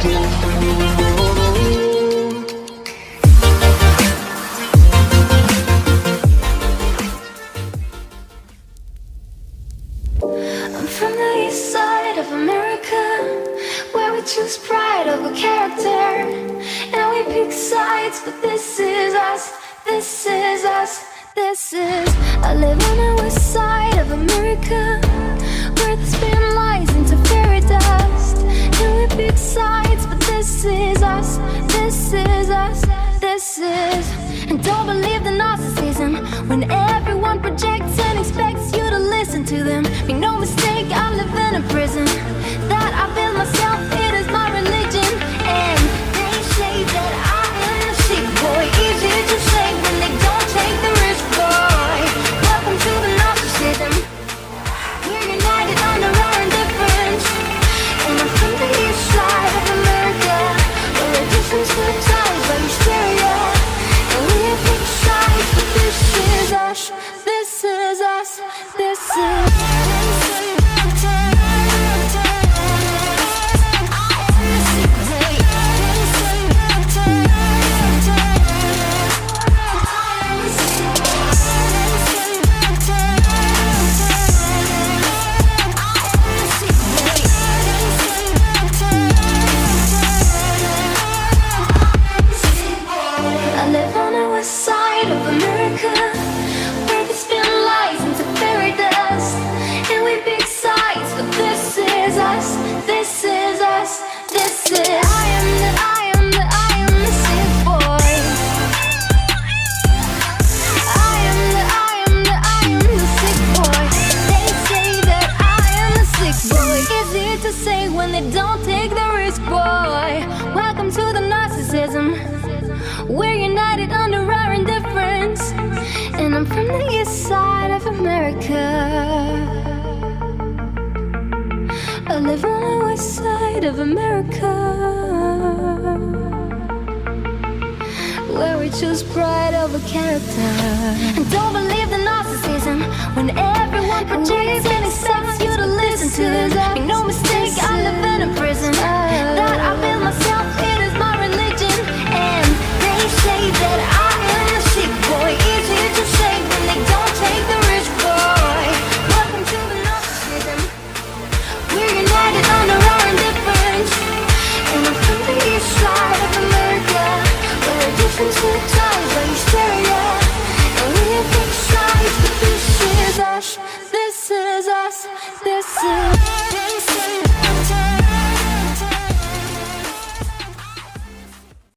I'm from the east side of America, where we choose pride over character. And we pick sides, but this is us, this is us, this is. I live on the west side of America, where the spin lies into fairy dust. And we pick sides, but this is us, this is us, this is. And don't believe the narcissism when everyone projects and expects you to listen to them. Make no mistake, I live in a prison that I built myself, it is my religion. And they say that I am the sick boy. Easy to say when they don't take the risk, boy. Welcome to the narcissism. We're united under our indifference. And I'm from the east side of America, where resistance to the ties by hysteria. And we have big sides, but this is us, this is us, this is. Don't take the risk, boy. Welcome to the narcissism. We're united under our indifference. And I'm from the east side of America. I live on the west side of America, where we choose pride over character. And don't believe the narcissism when everyone projects and expects you to listen to them. Make no mistake, I live in a prison